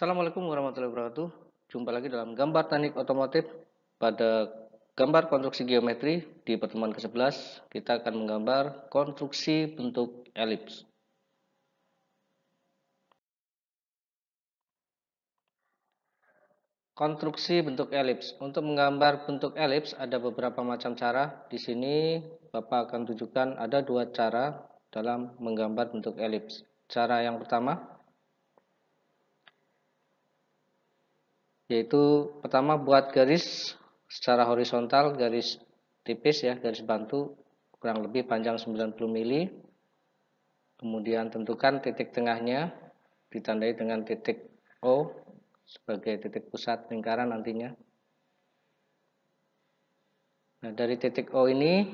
Assalamualaikum warahmatullahi wabarakatuh. Jumpa lagi dalam gambar teknik otomotif. Pada gambar konstruksi geometri di pertemuan ke-11, kita akan menggambar konstruksi bentuk elips. Konstruksi bentuk elips. Untuk menggambar bentuk elips ada beberapa macam cara. Di sini Bapak akan tunjukkan ada dua cara dalam menggambar bentuk elips. Cara yang pertama yaitu pertama buat garis secara horizontal, garis tipis ya, garis bantu kurang lebih panjang 90 mili. Kemudian tentukan titik tengahnya ditandai dengan titik O sebagai titik pusat lingkaran nantinya. Nah, dari titik O ini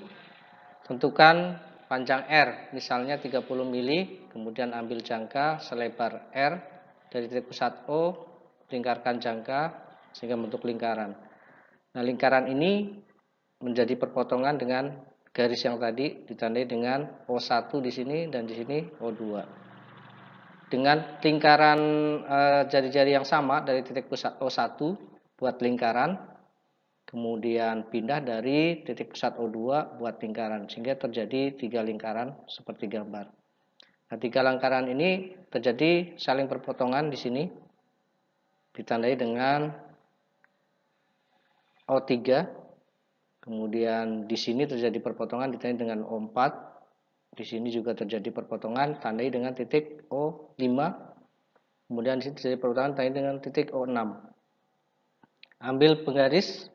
tentukan panjang R, misalnya 30 mili, kemudian ambil jangka selebar R dari titik pusat O, lingkarkan jangka sehingga bentuk lingkaran. Nah, lingkaran ini menjadi perpotongan dengan garis yang tadi ditandai dengan O1 di sini dan di sini O2. Dengan lingkaran jari-jari yang sama dari titik pusat O1 buat lingkaran, kemudian pindah dari titik pusat O2 buat lingkaran, sehingga terjadi 3 lingkaran seperti gambar. Nah, 3 lingkaran ini terjadi saling perpotongan di sini, ditandai dengan O3. Kemudian di sini terjadi perpotongan ditandai dengan O4. Di sini juga terjadi perpotongan tandai dengan titik O5. Kemudian di sini terjadi perpotongan tandai dengan titik O6. Ambil penggaris,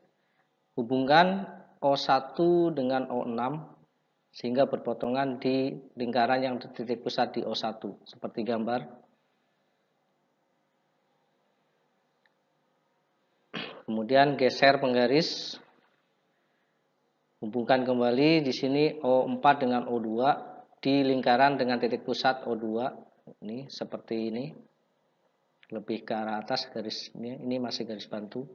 hubungkan O1 dengan O6 sehingga berpotongan di lingkaran yang titik pusat di O1 seperti gambar. Kemudian geser penggaris, hubungkan kembali di sini O4 dengan O2 di lingkaran dengan titik pusat O2. Ini seperti ini. Lebih ke arah atas garisnya, ini masih garis bantu.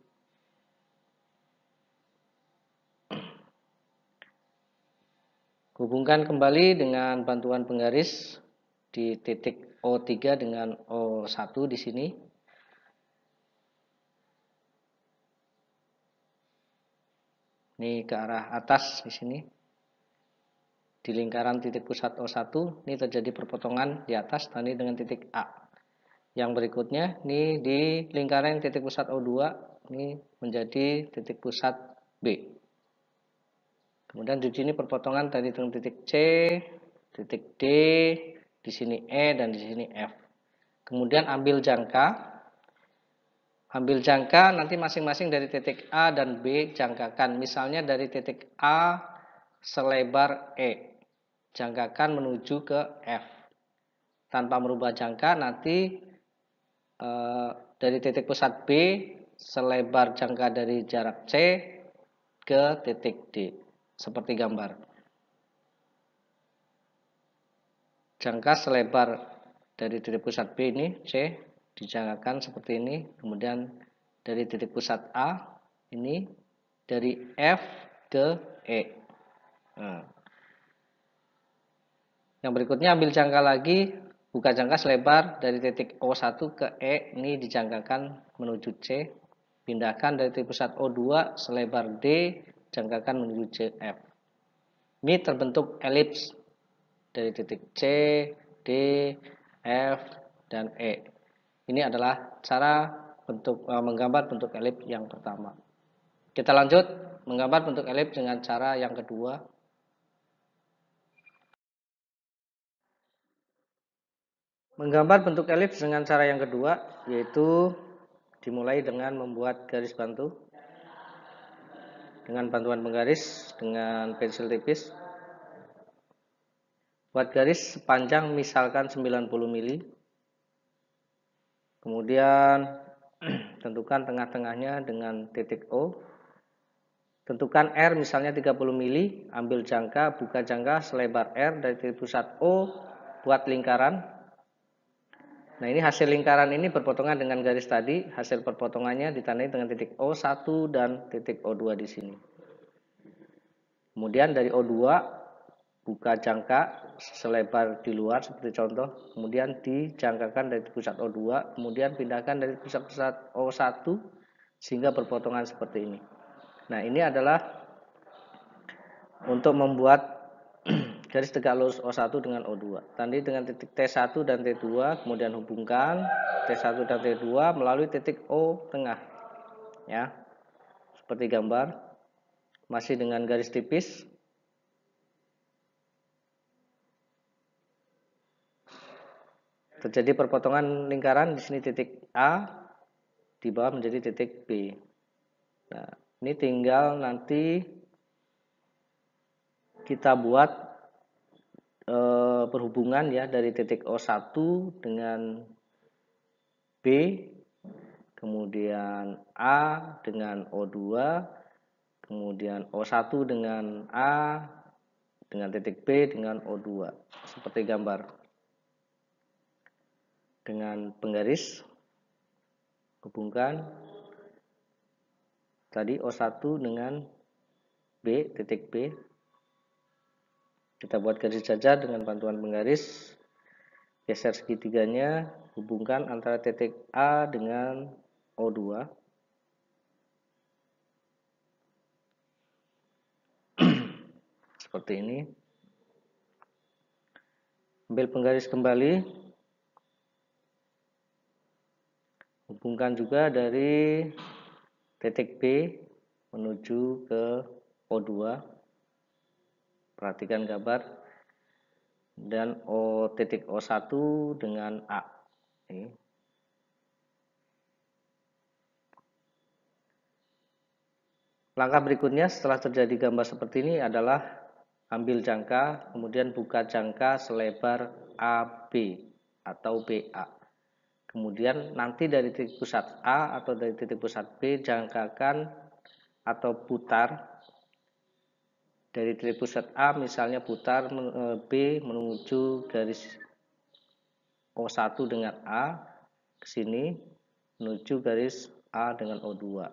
Hubungkan kembali dengan bantuan penggaris di titik O3 dengan O1 di sini. Ini ke arah atas di sini. Di lingkaran titik pusat O1 ini terjadi perpotongan di atas tadi dengan titik A. Yang berikutnya ini di lingkaran titik pusat O2 ini menjadi titik pusat B. Kemudian di sini perpotongan tadi dengan titik C, titik D, di sini E dan di sini F. Kemudian ambil jangka. Ambil jangka nanti masing-masing dari titik A dan B jangkakan. Misalnya dari titik A selebar E. Jangkakan menuju ke F. Tanpa merubah jangka nanti dari titik pusat B selebar jangka dari jarak C ke titik D. Seperti gambar. Jangka selebar dari titik pusat B ini C dijangkakan seperti ini. Kemudian dari titik pusat A ini dari F ke E. Nah. Yang berikutnya ambil jangka lagi, buka jangka selebar dari titik O1 ke E, ini dijangkakan menuju C. Pindahkan dari titik pusat O2 selebar D, jangkakan menuju CF. Ini terbentuk elips dari titik C, D, F, dan E. Ini adalah cara menggambar bentuk elips yang pertama. Kita lanjut menggambar bentuk elips dengan cara yang kedua. Menggambar bentuk elips dengan cara yang kedua, yaitu dimulai dengan membuat garis bantu dengan bantuan penggaris dengan pensil tipis. Buat garis sepanjang misalkan 90 mili. Kemudian tentukan tengah-tengahnya dengan titik O. Tentukan R misalnya 30 mili, ambil jangka, buka jangka selebar R dari titik pusat O buat lingkaran. Nah, ini hasil lingkaran ini berpotongan dengan garis tadi. Hasil perpotongannya ditandai dengan titik O1 dan titik O2 di sini. Kemudian dari O2 buka jangka selebar di luar seperti contoh, kemudian dijangkakan dari pusat O2, kemudian pindahkan dari pusat O1 sehingga berpotongan seperti ini. Nah, ini adalah untuk membuat garis tegak lurus O1 dengan O2. Tadi dengan titik T1 dan T2, kemudian hubungkan T1 dan T2 melalui titik O tengah. Ya. Seperti gambar. Masih dengan garis tipis. Terjadi perpotongan lingkaran di sini titik A, di bawah menjadi titik B. Nah, ini tinggal nanti kita buat perhubungan ya dari titik O1 dengan B, kemudian A dengan O2, kemudian O1 dengan A, dengan titik B dengan O2, seperti gambar. Dengan penggaris, hubungkan tadi O1 dengan B, titik B. Kita buat garis jajar dengan bantuan penggaris, geser segitiganya, hubungkan antara titik A dengan O2. Seperti ini. Ambil penggaris kembali, hubungkan juga dari titik B menuju ke O2. Perhatikan gambar. Dan titik O1 dengan A. Ini. Langkah berikutnya setelah terjadi gambar seperti ini adalah ambil jangka, kemudian buka jangka selebar AB atau BA. Kemudian nanti dari titik pusat A atau dari titik pusat B jangkakan atau putar dari titik pusat A, misalnya putar B menuju garis O1 dengan A ke sini menuju garis A dengan O2.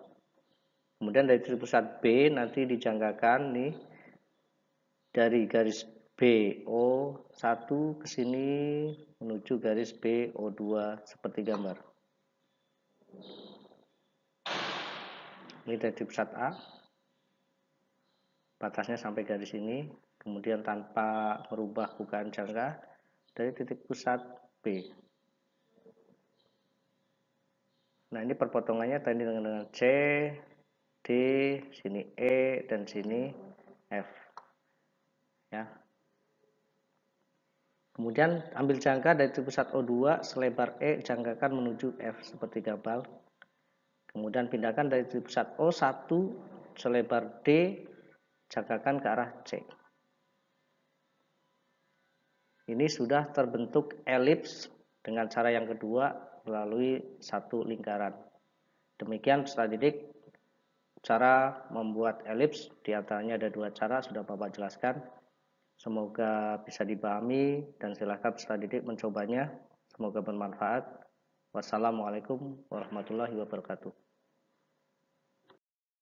Kemudian dari titik pusat B nanti dijangkakan nih dari garis BO1 ke sini menuju garis BO2 seperti gambar. Ini dari pusat A. Batasnya sampai garis ini, kemudian tanpa merubah bukaan jangka dari titik pusat B. Nah, ini perpotongannya tadi dengan C, D, sini E, dan sini F. Ya. Kemudian ambil jangka dari titik pusat O2 selebar E, jangkakan menuju F seperti gambar. Kemudian pindahkan dari titik pusat O1 selebar D, jangkakan ke arah C. Ini sudah terbentuk elips dengan cara yang kedua melalui satu lingkaran. Demikian peserta didik cara membuat elips, diantaranya ada 2 cara sudah Bapak jelaskan. Semoga bisa dipahami dan silakan peserta didik mencobanya. Semoga bermanfaat. Wassalamualaikum warahmatullahi wabarakatuh.